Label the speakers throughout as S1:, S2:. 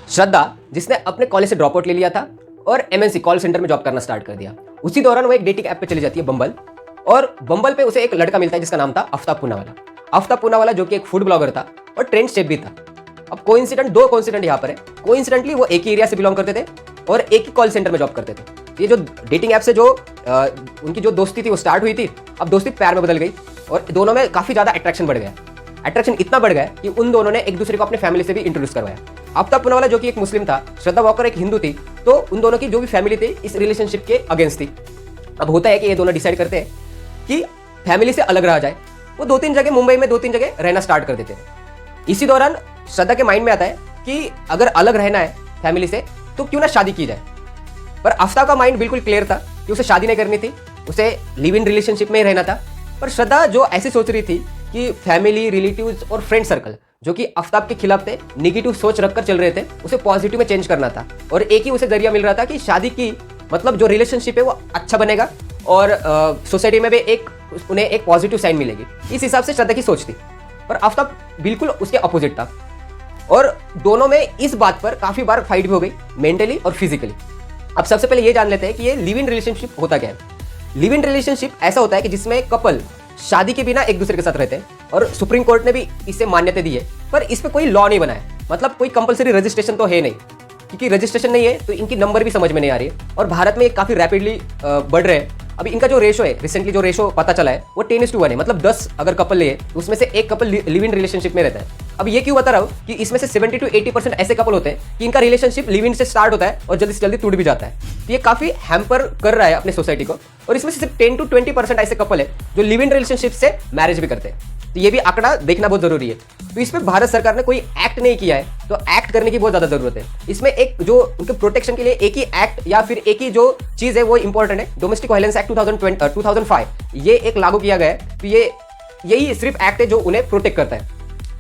S1: श्रद्धा जिसने अपने कॉलेज से ड्रॉप आउट ले लिया था और एमएनसी कॉल सेंटर में जॉब करना स्टार्ट कर दिया। उसी दौरान वो एक डेटिंग ऐप पे चली जाती है बम्बल, और बम्बल पे उसे एक लड़का मिलता है जिसका नाम था आफ्ताब पूनावाला। आफ्ताब पूनावाला जो कि एक फूड ब्लॉगर था और ट्रेंड शेफ भी था। अब दो कोइंसिडेंट यहाँ पर है। कोइंसिडेंटली वो एक ही एरिया से बिलोंग करते थे और एक ही कॉल सेंटर में जॉब करते थे। ये जो डेटिंग ऐप से जो उनकी जो दोस्ती थी वो स्टार्ट हुई थी, अब दोस्ती प्यार में बदल गई और दोनों में काफी ज्यादा अट्रैक्शन बढ़ गया। अट्रैक्शन इतना बढ़ गया कि उन दोनों ने एक दूसरे को अपनी फैमिली से भी इंट्रोड्यूस करवाया। आफ्ताब पूनावाला जो कि एक मुस्लिम था, श्रद्धा वॉकर एक हिंदू थी, तो उन दोनों की जो भी फैमिली थी इस रिलेशनशिप के अगेंस्ट थी। अब होता है कि ये दोनों डिसाइड करते हैं कि फैमिली से अलग रहा जाए। वो 2-3 जगह मुंबई में 2-3 जगह रहना स्टार्ट कर देते हैं। इसी दौरान श्रद्धा के माइंड में आता है कि अगर अलग रहना है फैमिली से तो क्यों ना शादी की जाए। पर आफ्ताब का माइंड बिल्कुल क्लियर था कि उसे शादी नहीं करनी थी, उसे लिव इन रिलेशनशिप में ही रहना था। पर श्रद्धा जो ऐसे सोच रही थी कि फैमिली, रिलेटिव्स और फ्रेंड सर्कल जो कि आफ्ताब के खिलाफ थे, नेगेटिव सोच रखकर चल रहे थे, उसे पॉजिटिव में चेंज करना था। और एक ही उसे जरिया मिल रहा था कि शादी की मतलब जो रिलेशनशिप है वो अच्छा बनेगा और सोसाइटी में भी उन्हें एक पॉजिटिव साइन मिलेगी। इस हिसाब से श्रद्धा की सोच थी। पर आफ्ताब बिल्कुल उसके अपोजिट था और दोनों में इस बात पर काफी बार फाइट भी हो गई, मेंटली और फिजिकली। अब सबसे पहले ये जान लेते हैं कि ये लिव इन रिलेशनशिप होता क्या है। लिव इन रिलेशनशिप ऐसा होता है कि जिसमें कपल शादी के बिना एक दूसरे के साथ रहते हैं और सुप्रीम कोर्ट ने भी इसे मान्यता दी है। पर इस पे कोई लॉ नहीं बना है, मतलब कोई कंपलसरी रजिस्ट्रेशन तो है नहीं, क्योंकि रजिस्ट्रेशन नहीं है तो इनकी नंबर भी समझ में नहीं आ रही है। और भारत में ये काफी रैपिडली बढ़ रहे हैं। अभी इनका जो रेशो है, रिसेंटली जो रेशो पता चला है वो 10:1 है, मतलब 10 अगर कपल ले तो उसमें से एक कपल लिव इन रिलेशनशिप में रहता है। अब ये क्यों बता रहा हूँ कि इसमें से 70 to 80% ऐसे कपल होते हैं कि इनका रिलेशनशिप लिव इन से स्टार्ट होता है और जल्दी से जल्दी टूट भी जाता है। तो ये काफी हैम्पर कर रहा है अपने सोसाइटी को। और इसमें से सिर्फ 10 to 20% ऐसे कपल है जो लिव इन रिलेशनशिप से मैरिज भी करते हैं। तो ये भी आंकड़ा देखना बहुत जरूरी है। तो इसमें भारत सरकार ने कोई एक्ट नहीं किया है, तो एक्ट करने की बहुत ज्यादा जरूरत है। इसमें एक जो उनके प्रोटेक्शन के लिए एक ही एक्ट या फिर एक ही जो चीज है वो इंपॉर्टेंट है, डोमेस्टिक वायलेंस एक्ट 2005 ये एक लागू किया गया है। तो यही सिर्फ एक्ट है जो उन्हें प्रोटेक्ट करता है।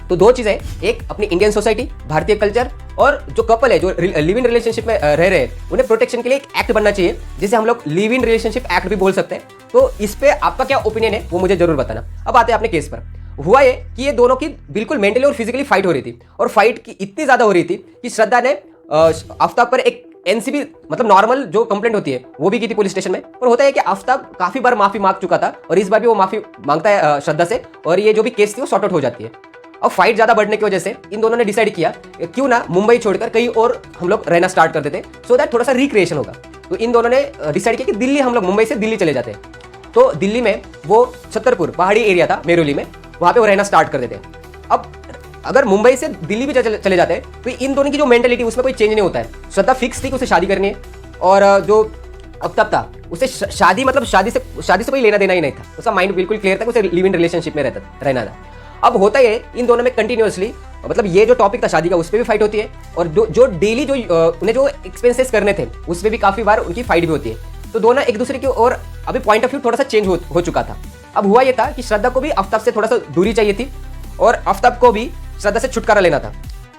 S1: तो दो चीजें, एक अपनी इंडियन सोसाइटी, भारतीय कल्चर, और जो कपल है जो लिव इन रिलेशनशिप में रह रहे हैं उन्हें प्रोटेक्शन के लिए एक एक्ट बनना चाहिए, जिसे हम लोग लिव इन रिलेशनशिप एक्ट भी बोल सकते हैं। तो इस पे आपका क्या ओपिनियन है वो मुझे जरूर बताना। अब आते हैं अपने केस पर। हुआ ये कि ये दोनों की बिल्कुल मेंटली और फिजिकली फाइट हो रही थी, और फाइट की इतनी ज्यादा हो रही थी कि श्रद्धा ने आफ्ताब पर एक एनसीबी मतलब नॉर्मल जो कंप्लेंट होती है वो भी की थी पुलिस स्टेशन में। और होता है कि आफ्ताब काफी बार माफी मांग चुका था और इस बार भी वो माफी मांगता है श्रद्धा से, और ये जो भी केस थी वो सॉर्ट आउट हो जाती है। अब फाइट ज्यादा बढ़ने की वजह से इन दोनों ने डिसाइड किया क्यों ना मुंबई छोड़कर कहीं और हम लोग रहना स्टार्ट कर देते, सो दैट थोड़ा सा रिक्रिएशन होगा। तो इन दोनों ने डिसाइड किया कि दिल्ली, हम लोग मुंबई से दिल्ली चले जाते हैं। तो दिल्ली में वो छतरपुर पहाड़ी एरिया था मेरोली में, वहां पे वो रहना स्टार्ट कर देते हैं। अब अगर मुंबई से दिल्ली भी चले जाते हैं तो इन दोनों की जो मेंटेलिटी उसमें कोई चेंज नहीं होता है। श्रद्धा फिक्स थी कि उसे शादी करनी है, और जो आफ्ताब था उसे शादी मतलब शादी से कोई लेना देना ही नहीं था। उसका माइंड बिल्कुल क्लियर था कि उसे लिव इन रिलेशनशिप में रहना था। अब होता है इन दोनों में कंटिन्यूअसली, मतलब ये जो टॉपिक था शादी का उस पर भी फाइट होती है, और जो डेली जो उन्हें जो एक्सपेंसेस करने थे उस पर भी काफी बार उनकी फाइट भी होती है। तो दोनों एक दूसरे की ओर अभी पॉइंट ऑफ व्यू थोड़ा सा चेंज हो चुका था। अब हुआ ये था कि श्रद्धा को भी आफ्ताब से थोड़ा सा दूरी चाहिए थी और आफ्ताब को भी श्रद्धा से छुटकारा लेना था।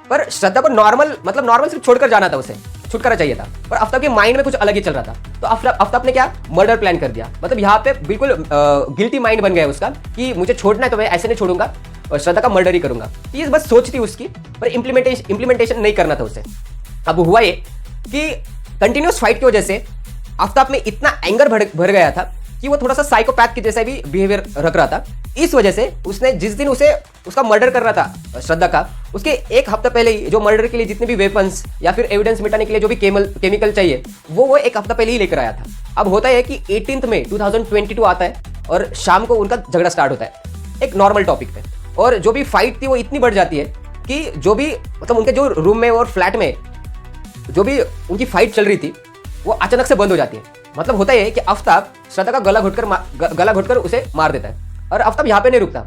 S1: पर श्रद्धा को नॉर्मल सिर्फ छोड़कर जाना था, उसे छुटकारा चाहिए था, पर आफ्ताब के माइंड में कुछ अलग ही चल रहा था। तो आफ्ताब ने क्या, मर्डर प्लान कर दिया। मतलब यहाँ पे बिल्कुल गिल्टी माइंड बन गया उसका कि मुझे छोड़ना है तो मैं ऐसे नहीं छोड़ूंगा और श्रद्धा का मर्डर ही करूंगा। ये बस सोच थी उसकी, पर इंप्लीमेंटेशन नहीं करना था उसे। अब हुआ ये कि कंटिन्यूस फाइट की वजह से आफ्ताब में इतना एंगर भर गया था कि वो थोड़ा सा साइकोपैथ के जैसा भी बिहेवियर रख रहा था। इस वजह से उसने जिस दिन उसका मर्डर करना था श्रद्धा का, उसके एक हफ्ता पहले ही जो मर्डर के लिए जितने भी वेपन्स या फिर एविडेंस मिटाने के लिए जो भी केमिकल चाहिए वो एक हफ्ता पहले ही लेकर आया था। अब होता है कि 18 मई 2022 आता है और शाम को उनका झगड़ा स्टार्ट होता है एक नॉर्मल टॉपिक पे, और जो भी फाइट थी वो इतनी बढ़ जाती है कि जो भी मतलब उनके जो रूम में और फ्लैट में जो भी उनकी फाइट चल रही थी वो अचानक से बंद हो जाती है। मतलब होता है कि आफ्ताब श्रद्धा का गला घोटकर उसे मार देता है, और आफ्ताब यहाँ पे नहीं रुकता।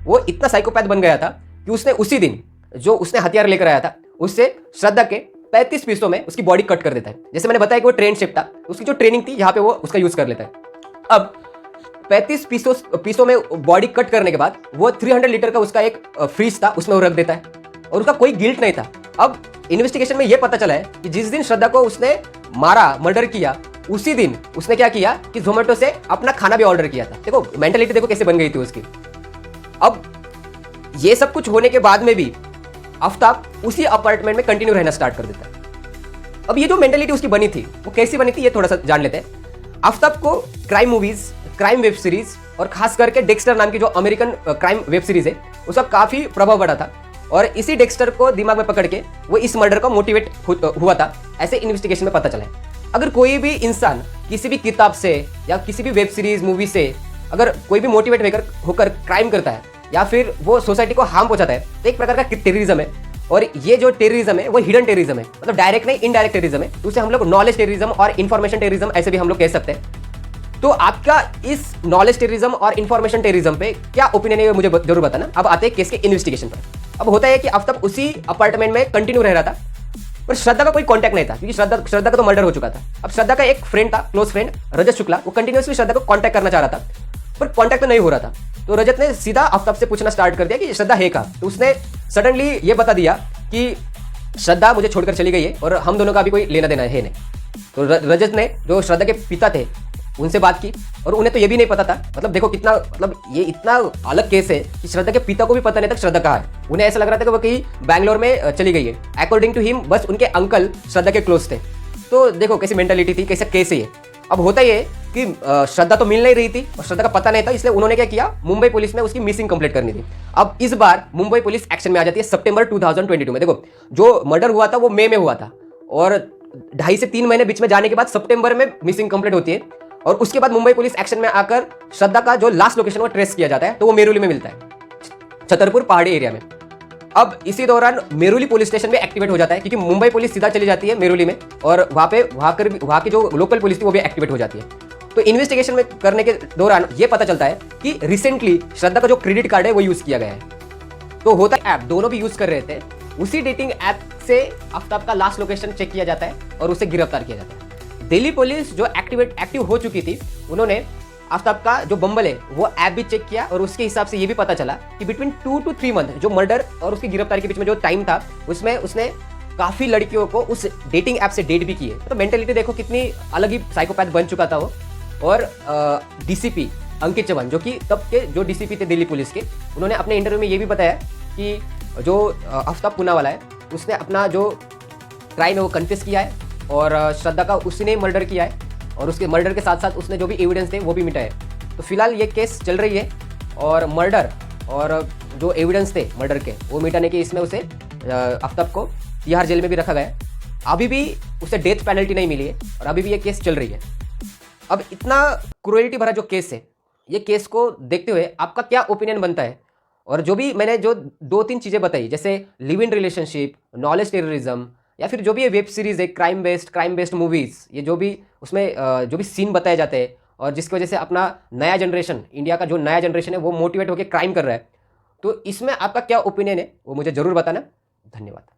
S1: वो इतना साइकोपैथ बन गया था कि उसने उसी दिन जो उसने हथियार लेकर आया था उससे श्रद्धा के 35 पीसों में उसकी बॉडी कट कर देता है। जैसे मैंने बताया कि वो ट्रेन शेप था, उसकी जो ट्रेनिंग थी यहाँ पे वो उसका यूज कर लेता है। अब 35 पीसों में बॉडी कट करने के बाद वो 300 लीटर का उसका एक फ्रीज था उसमें वो रख देता है, और उसका कोई गिल्ट नहीं था। अब इन्वेस्टिगेशन में ये पता चला है कि जिस दिन श्रद्धा को उसने मारा, मर्डर किया, उसी दिन उसने क्या किया कि जोमेटो से अपना खाना भी ऑर्डर किया था। देखो मेंटालिटी देखो कैसे बन गई थी उसकी। अब ये सब कुछ होने के बाद में भी आफ्ताब उसी अपार्टमेंट में कंटिन्यू रहना स्टार्ट कर देता है। अब ये जो मेंटेलिटी उसकी बनी थी वो कैसी बनी थी ये थोड़ा सा जान लेते हैं। आफ्ताब को crime movies, crime web series और खास करके डेक्स्टर नाम की जो अमेरिकन क्राइम वेब सीरीज है उसका काफी प्रभाव पड़ा था, और इसी डेक्स्टर को दिमाग में पकड़ के वो इस मर्डर को मोटिवेट हुआ था, ऐसे इन्वेस्टिगेशन में पता चला है। अगर कोई भी इंसान किसी भी किताब से या किसी भी वेब सीरीज मूवी से अगर कोई भी मोटिवेट होकर क्राइम करता है या फिर वो सोसाइटी को हार्म पहुंचाता है तो एक प्रकार का टेररिज्म है। और ये जो टेररिज्म है वो हिडन टेररिज्म है, मतलब डायरेक्ट नहीं इनडायरेक्ट टेररिज्म है। तो उसे हम लोग नॉलेज टेररिज्म और इन्फॉर्मेशन टेररिज्म ऐसे भी हम लोग कह सकते हैं। तो आपका इस नॉलेज टेररिज्म और इन्फॉर्मेशन टेररिज्म पे क्या ओपिनियन है मुझे जरूर बताना। अब आते हैं केस के इन्वेस्टिगेशन पर। अब होता है कि आफ्ताब उसी अपार्टमेंट में कंटिन्यू रह रहा था, पर श्रद्धा का कोई कांटेक्ट नहीं था क्योंकि श्रद्धा का तो मर्डर हो चुका था। अब श्रद्धा का एक फ्रेंड था, क्लोज फ्रेंड रजत शुक्ला, वो कंटिन्यूअसली श्रद्धा को कांटेक्ट करना चाह रहा था, पर कांटेक्ट तो नहीं हो रहा था। तो रजत ने सीधा आफ्ताब से पूछना स्टार्ट कर दिया कि श्रद्धा है कहाँ। तो उसने सडनली ये बता दिया कि श्रद्धा मुझे छोड़कर चली गई है और हम दोनों का भी कोई लेना देना है नहीं। तो रजत ने जो श्रद्धा के पिता थे उनसे बात की, और उन्हें तो ये भी नहीं पता था, मतलब देखो कितना, मतलब ये इतना अलग केस है कि श्रद्धा के पिता को भी पता नहीं था श्रद्धा कहाँ है। उन्हें ऐसा लग रहा था कि वो कहीं बैंगलोर में चली गई है। अकॉर्डिंग टू हिम बस उनके अंकल श्रद्धा के क्लोज थे। तो देखो कैसी मेंटालिटी थी, कैसा केस है ये। अब होता ये कि श्रद्धा तो मिल नहीं रही थी और श्रद्धा का पता नहीं था, इसलिए उन्होंने क्या किया, मुंबई पुलिस में उसकी मिसिंग कंप्लेंट करनी थी। अब इस बार मुंबई पुलिस एक्शन में आ जाती है सितंबर 2022 में। देखो जो मर्डर हुआ था वो मई में हुआ था, और 2.5 से 3 महीने बीच में जाने के बाद सितंबर में मिसिंग कंप्लेंट होती है, और उसके बाद मुंबई पुलिस एक्शन में आकर श्रद्धा का जो लास्ट लोकेशन वो ट्रेस किया जाता है। तो वो मेरुली में मिलता है, छतरपुर पहाड़ी एरिया में। अब इसी दौरान मेरुली पुलिस स्टेशन में एक्टिवेट हो जाता है, क्योंकि मुंबई पुलिस सीधा चली जाती है मेरुली में, और वहां की जो लोकल पुलिस थी वो भी एक्टिवेट हो जाती है। तो इन्वेस्टिगेशन में करने के दौरान ये पता चलता है कि रिसेंटली श्रद्धा का जो क्रेडिट कार्ड है वो यूज किया गया है। तो होता है ऐप दोनों भी यूज कर रहे थे, उसी डेटिंग ऐप से आफ्ताब का लास्ट लोकेशन चेक किया जाता है और उसे गिरफ्तार किया जाता है। दिल्ली पुलिस जो एक्टिव हो चुकी थी, उन्होंने आफ्ताब का जो बम्बल है वो ऐप भी चेक किया, और उसके हिसाब से ये भी पता चला कि बिटवीन 2 to 3 मंथ जो मर्डर और उसकी गिरफ्तारी के बीच में जो टाइम था उसमें उसने काफी लड़कियों को उस डेटिंग ऐप से डेट भी की है। तो मेंटेलिटी देखो कितनी अलग ही साइकोपैथ बन चुका था वो। और डीसीपी अंकित चौहान जो कि तब के जो डीसीपी थे दिल्ली पुलिस के, उन्होंने अपने इंटरव्यू में ये भी बताया कि जो आफ्ताब पूनावाला है उसने अपना जो क्राइम है वो कन्फेस किया है, और श्रद्धा का उसने मर्डर किया है, और उसके मर्डर के साथ साथ उसने जो भी एविडेंस थे वो भी मिटाए। तो फिलहाल ये केस चल रही है, और मर्डर और जो एविडेंस थे मर्डर के वो मिटाने के इसमें उसे आफ्ताब को तिहाड़ जेल में भी रखा गया है। अभी भी उसे डेथ पेनल्टी नहीं मिली है, और अभी भी ये केस चल रही है। अब इतना क्रूएलिटी भरा जो केस है, ये केस को देखते हुए आपका क्या ओपिनियन बनता है? और जो भी मैंने जो 2-3 चीज़ें बताई, जैसे live in relationship, knowledge terrorism, या फिर जो भी ये वेब सीरीज़ है क्राइम बेस्ड मूवीज़, ये जो भी उसमें जो भी सीन बताए जाते हैं, और जिसकी वजह से अपना नया जनरेशन, इंडिया का जो नया जनरेशन है वो मोटिवेट होकर क्राइम कर रहा है, तो इसमें आपका क्या ओपिनियन है वो मुझे ज़रूर बताना। धन्यवाद।